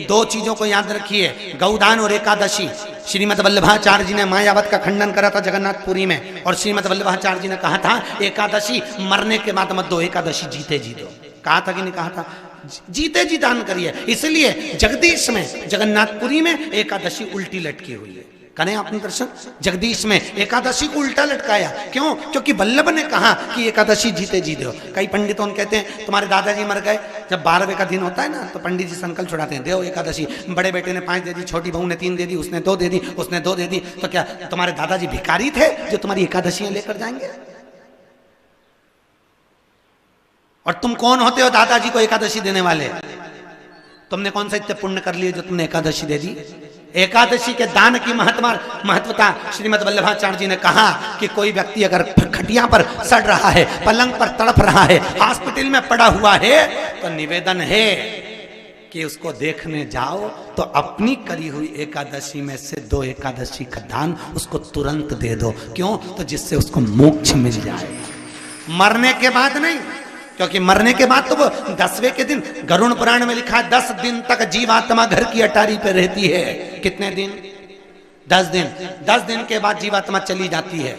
दो चीजों को याद रखिए, गौदान और एकादशी। श्रीमद वल्लभाचार्य जी ने मायावत का खंडन करा था जगन्नाथपुरी में, और श्रीमद वल्लभाचार्य जी ने कहा था एकादशी मरने के बाद मत दो, एकादशी जीते जी दो। कहा था कि नहीं कहा था? जीते जी दान करिए। इसलिए जगदीश में जगन्नाथपुरी में एकादशी उल्टी लटकी हुई है। करें आपने दर्शन, जगदीश में एकादशी को उल्टा लटकाया। क्यों? क्योंकि वल्लभ ने कहा कि एकादशी जीते जी दो। कई पंडितों कहते हैं तुम्हारे दादाजी मर गए, जब 12वें का दिन होता है ना तो पंडित जी संकल्प छुड़ाते हैं, देव एकादशी। बड़े बेटे ने 5 दे दी, छोटी बहू ने 3 दे दी, उसने 2 दे दी, उसने 2 दे दी। तो क्या तुम्हारे दादाजी भिखारी थे जो तुम्हारी एकादशियां लेकर जाएंगे? और तुम कौन होते हो दादाजी को एकादशी देने वाले? तुमने कौन सा इतने पुण्य कर लिए जो तुमने एकादशी दे दी? एकादशी के दान की महत्वता श्रीमद वल्लभाचार्य जी ने कहा कि कोई व्यक्ति अगर खटिया पर सड़ रहा है, पलंग पर तड़प रहा है, हॉस्पिटल में पड़ा हुआ है, तो निवेदन है कि उसको देखने जाओ तो अपनी करी हुई एकादशी में से 2 एकादशी का दान उसको तुरंत दे दो। क्यों? तो जिससे उसको मोक्ष मिल जाए, मरने के बाद नहीं। क्योंकि मरने के बाद तो वो 10वें के दिन, गरुड़ पुराण में लिखा है 10 दिन तक जीवात्मा घर की अटारी पे रहती है। कितने दिन? 10 दिन। 10 दिन के बाद जीवात्मा चली जाती है।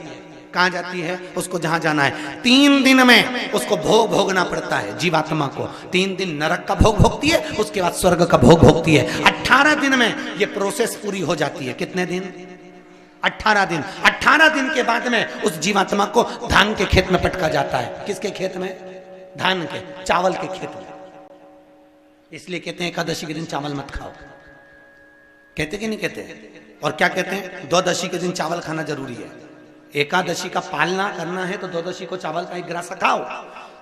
कहां जाती है? उसको जहां जाना है। 3 दिन में उसको भोग भोगना पड़ता है जीवात्मा को। 3 दिन नरक का भोग भोगती है, उसके बाद स्वर्ग का भोग भोगती है। 18 दिन में ये प्रोसेस पूरी हो जाती है। कितने दिन? 18 दिन। 18 दिन के बाद में उस जीवात्मा को धान के खेत में पटका जाता है। किसके खेत में? धान के, चावल के खेत में। इसलिए कहते हैं एकादशी के दिन चावल मत खाओ। कहते कि नहीं कहते? और क्या कहते हैं? द्वादशी के दिन चावल खाना जरूरी है। एकादशी का पालना करना है तो द्वादशी को चावल का 1 ग्रास खाओ,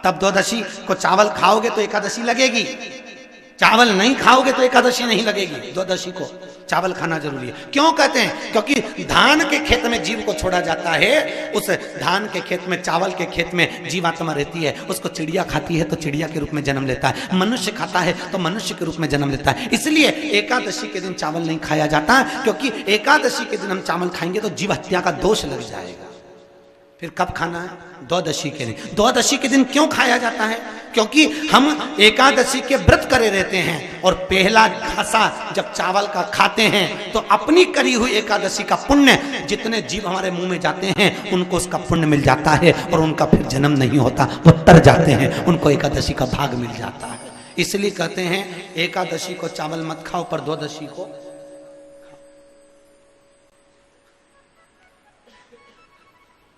तब द्वादशी को चावल खाओगे तो एकादशी लगेगी। चावल नहीं खाओगे तो एकादशी नहीं लगेगी। द्वादशी को चावल खाना जरूरी है। क्यों कहते हैं? क्योंकि धान के खेत में जीव को छोड़ा जाता है, उस धान के खेत में, चावल के खेत में जीवात्मा रहती है। उसको चिड़िया खाती है तो चिड़िया के रूप में जन्म लेता है, मनुष्य खाता है तो मनुष्य के रूप में जन्म लेता है। इसलिए एकादशी के दिन चावल नहीं खाया जाता, क्योंकि एकादशी के दिन हम चावल खाएंगे तो जीव हत्या का दोष लग जाएगा। फिर कब खाना है? द्वादशी के दिन। द्वादशी के दिन क्यों खाया जाता है? क्योंकि हम एकादशी के व्रत करे रहते हैं, और पहला घासा जब चावल का खाते हैं तो अपनी करी हुई एकादशी का पुण्य, जितने जीव हमारे मुंह में जाते हैं उनको उसका पुण्य मिल जाता है, और उनका फिर जन्म नहीं होता, वो तर जाते हैं, उनको एकादशी का भाग मिल जाता है। इसलिए कहते हैं एकादशी को चावल मत खाओ, पर द्वादशी को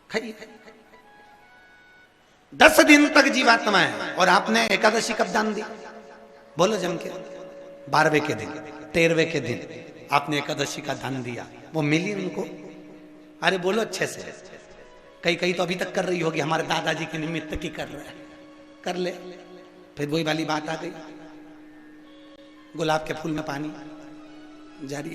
खाइए। 10 दिन तक जीवात्मा है, और आपने एकादशी कब दान दी? बोलो जम के। 12वें के दिन, 13वें के दिन आपने एकादशी का दान दिया, वो मिली उनको? अरे बोलो अच्छे से। कई तो अभी तक कर रही होगी, हमारे दादाजी के निमित्त की कर रहे हैं, कर ले। फिर वही वाली बात आ गई, गुलाब के फूल में पानी जारी है।